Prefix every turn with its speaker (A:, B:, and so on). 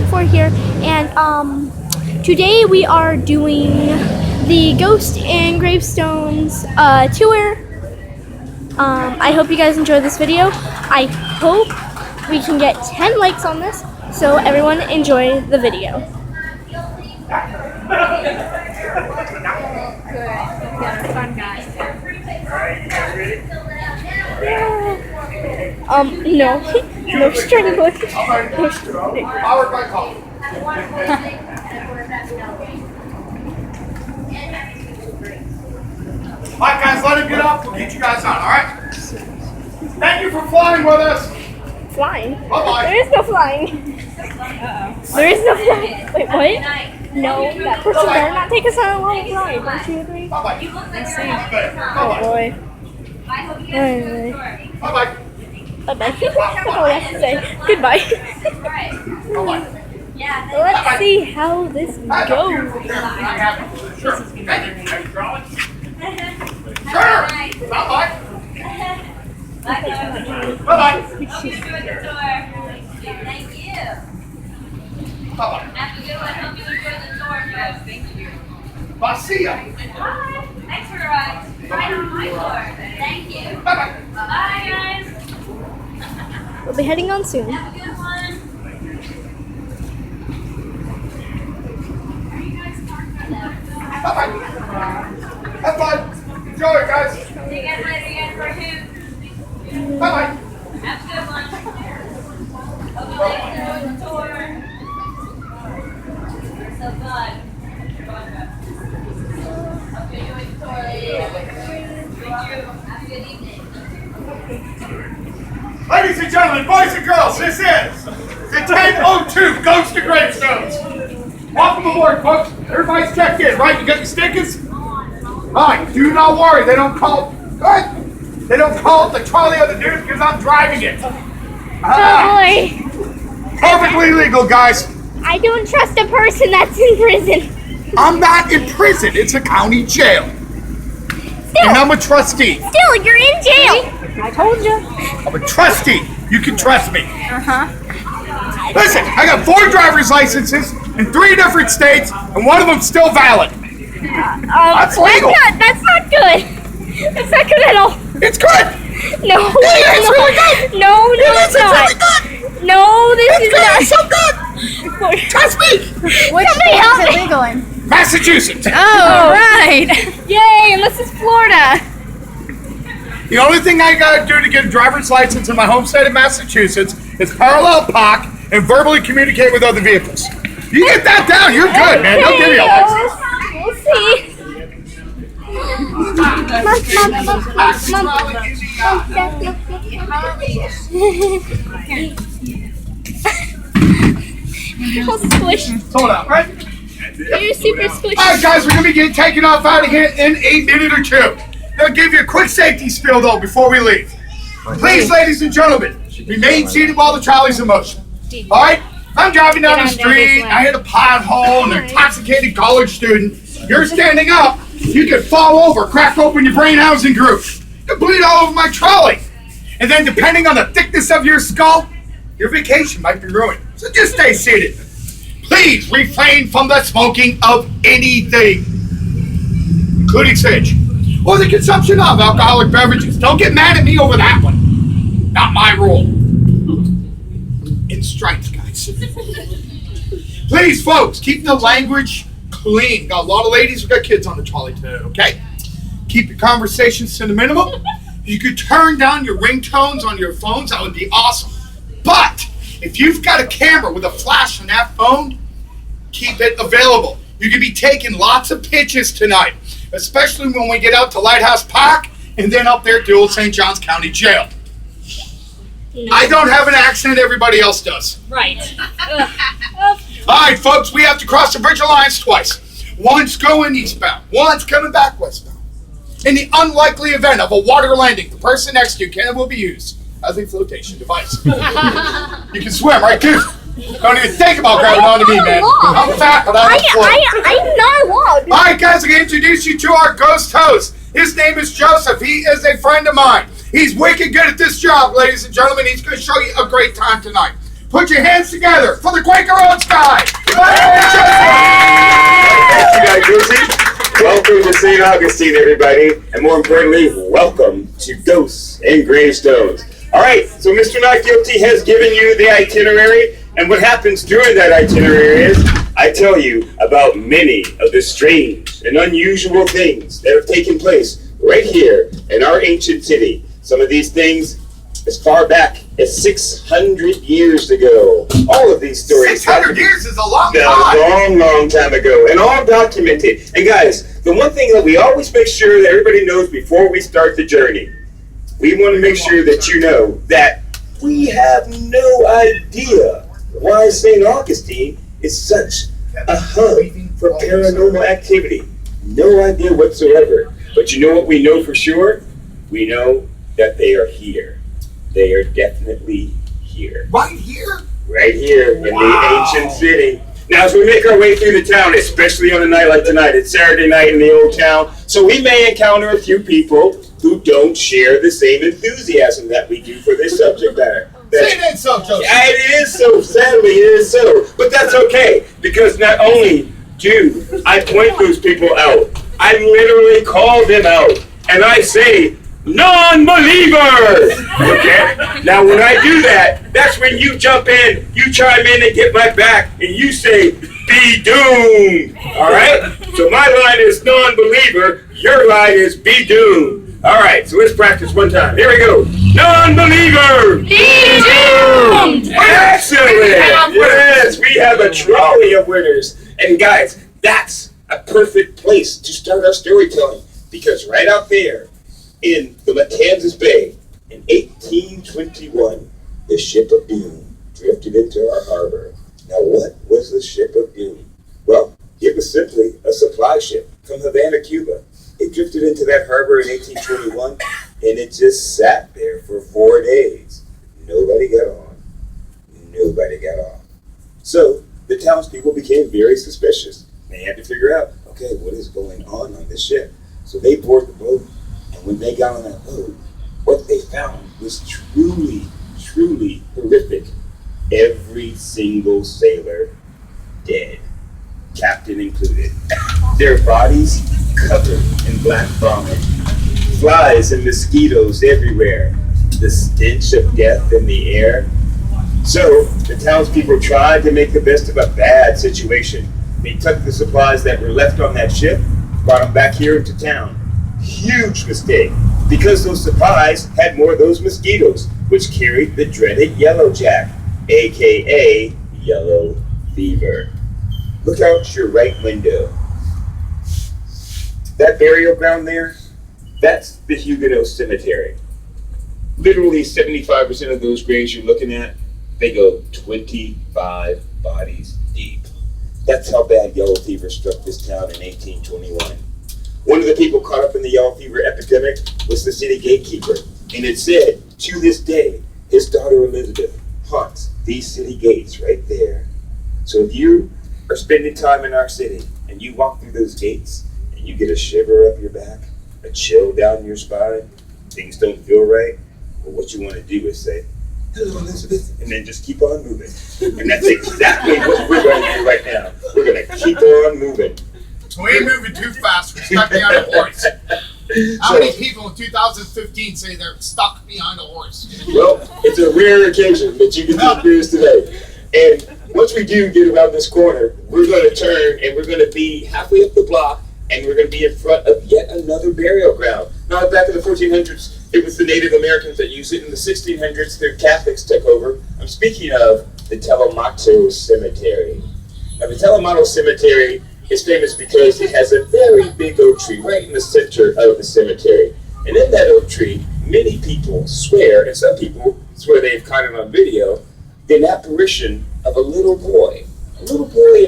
A: 2004 here, and today we are doing the Ghost and Gravestones tour. I hope you guys enjoy this video. I hope we can get 10 likes on this, so everyone enjoy the video. No. No strangling. No strangling.
B: Alright guys, let him get up. We'll get you guys on, alright? Thank you for flying with us.
A: Flying?
B: Bye-bye.
A: There is no flying. There is no flying. Wait, what? No, that person better not take us on a long ride. Don't you agree?
B: Bye-bye.
A: Oh boy.
B: Bye-bye.
A: Bye-bye. That's all I have to say. Goodbye.
B: Bye-bye.
A: Let's see how this goes.
B: Sure. Bye-bye. Bye-bye.
C: Thank you.
B: Bye-bye.
C: Have a good one. Hope you enjoy the tour, guys. Thank you.
B: Bye. See ya.
C: Bye. Thanks for riding on my tour. Thank you.
B: Bye-bye.
C: Bye, guys.
A: We'll be heading on soon.
C: Have a good one.
B: Bye-bye. Have fun. Enjoy it, guys.
C: See you guys later again for a hoot.
B: Bye-bye.
C: Have a good one. Hope you ladies enjoy the tour. You're so fun. Hope you enjoy the tour, ladies. Thank you. Have a good evening.
B: Ladies and gentlemen, boys and girls, this is the 1002 Ghost of Gravestones. Welcome aboard, folks. Everybody's checked in, right? You got your stickers? Alright, do not worry. They don't call it the trolley of the dude because I'm driving it.
A: Oh boy.
B: Perfectly legal, guys.
A: I don't trust a person that's in prison.
B: I'm not in prison. It's a county jail. And I'm a trustee.
A: Still, you're in jail. I told you.
B: I'm a trustee. You can trust me.
A: Uh-huh.
B: Listen, I got 4 driver's licenses in 3 different states, and one of them's still valid. That's legal.
A: That's not good. That's not good at all.
B: It's good.
A: No,
B: It's really good.
A: No,
B: It's
A: it's not.
B: really good.
A: No, this is not.
B: It's so good. Trust me.
A: Which state is it legal in?
B: Massachusetts.
A: Oh, right. Yay, unless it's Florida.
B: The only thing I gotta do to get a driver's license in my home state of Massachusetts is parallel park and verbally communicate with other vehicles. You get that down, you're good, man. They'll give you a license.
A: We'll see. All squished.
B: Hold up, right?
A: You're super squished.
B: Alright guys, we're gonna be taking off out of here in a minute or two. They'll give you a quick safety spiel though before we leave. Please, ladies and gentlemen, remain seated while the trolley's in motion. Alright? I'm driving down the street, I hit a pothole, an intoxicated college student. You're standing up, you could fall over, crack open your brain housing group. You could bleed all over my trolley. And then depending on the thickness of your skull, your vacation might be ruined. So just stay seated. Please refrain from the smoking of anything, including sage, or the consumption of alcoholic beverages. Don't get mad at me over that one. Not my rule. In stripes, guys. Please, folks, keep the language clean. Got a lot of ladies who got kids on the trolley today, okay? Keep your conversations to the minimum. You could turn down your ringtones on your phones. That would be awesome. But if you've got a camera with a flash on that phone, keep it available. You can be taking lots of pictures tonight, especially when we get out to Lighthouse Park and then up there to Old St. John's County Jail.
A: No.
B: I don't have an accent, everybody else does.
A: Right.
B: All right, folks, we have to cross the Bridge Alliance twice. Once going eastbound, once coming back westbound. In the unlikely event of a water landing, the person next to you can and will be used as a flotation device. You can swim, right, dude? Don't even think about grabbing onto me, man. I'm fat, but I'm
A: I'm not allowed.
B: All right, guys, I'm going to introduce you to our ghost host. His name is Joseph. He is a friend of mine. He's wicked good at this job, ladies and gentlemen. He's going to show you a great time tonight. Put your hands together for the Quaker Oats guy.
D: Thank you, Dr. Guilty. Welcome to St. Augustine, everybody. And more importantly, welcome to Ghosts and Gravestones. All right, so Mr. Not Guilty has given you the itinerary. And what happens during that itinerary is I tell you about many of the strange and unusual things that have taken place right here in our ancient city. Some of these things as far back as 600 years ago. All of these stories.
B: 600 years is a long time.
D: A long time ago, and all documented. And guys, the one thing that we always make sure that everybody knows before we start the journey, we want to make sure that you know that we have no idea why St. Augustine is such a hub for paranormal activity. No idea whatsoever. But you know what we know for sure? We know that they are here. They are definitely here.
B: Right here?
D: Right here in the ancient city. Now, as we make our way through the town, especially on a night like tonight, it's Saturday night in the old town, so we may encounter a few people who don't share the same enthusiasm that we do for this subject matter.
B: Say it ain't so, Joseph.
D: It is so, sadly, it is so. But that's okay, because not only do I point those people out, I literally call them out, and I say, non-believers! Okay? Now, when I do that, that's when you jump in, you chime in and get my back, and you say, be doomed! Alright? So my line is non-believer, your line is be doomed. Alright, so let's practice one time. Here we go. Non-believer!
A: Be doomed!
D: Excellent! Yes, we have a trolley of winners. And guys, that's a perfect place to start our storytelling, because right out there, in the Kansas Bay, in 1821, the ship of doom drifted into our harbor. Now, what was the ship of doom? Well, it was simply a supply ship from Havana, Cuba. It drifted into that harbor in 1821, and it just sat there for 4 days. Nobody got on. Nobody got off. So the townspeople became very suspicious. They had to figure out, okay, what is going on this ship? So they boarded the boat. And when they got on that boat, what they found was truly, truly horrific. Every single sailor dead, captain included. Their bodies covered in black vomit, flies and mosquitoes everywhere, the stench of death in the air. So the townspeople tried to make the best of a bad situation. They took the supplies that were left on that ship, brought them back here into town. Huge mistake, because those supplies had more of those mosquitoes, which carried the dreaded yellow jack, aka yellow fever. Look out your right window. That burial ground there, that's the Huguenot Cemetery. Literally 75% of those graves you're looking at, they go 25 bodies deep. That's how bad yellow fever struck this town in 1821. One of the people caught up in the yellow fever epidemic was the city gatekeeper, and it said, to this day, his daughter Elizabeth haunts these city gates right there. So if you are spending time in our city, and you walk through those gates, and you get a shiver up your back, a chill down your spine, things don't feel right, well, what you want to do is say, hello Elizabeth, and then just keep on moving. And that's exactly what we're going to do right now. We're going to keep on moving.
B: We ain't moving too fast. We're stuck behind a horse. How many people in 2015 say they're stuck behind a horse?
D: Well, it's a rare occasion that you get to experience today. And once we do get around this corner, we're going to turn and we're going to be halfway up the block, and we're going to be in front of yet another burial ground. Now, back in the 1400s, it was the Native Americans that used it. In the 1600s, the Catholics took over. I'm speaking of the Telemaco Cemetery. Now, the Telemaco Cemetery is famous because it has a very big oak tree right in the center of the cemetery. And in that oak tree, many people swear, and some people swear they've caught it on video, an apparition of a little boy. A little boy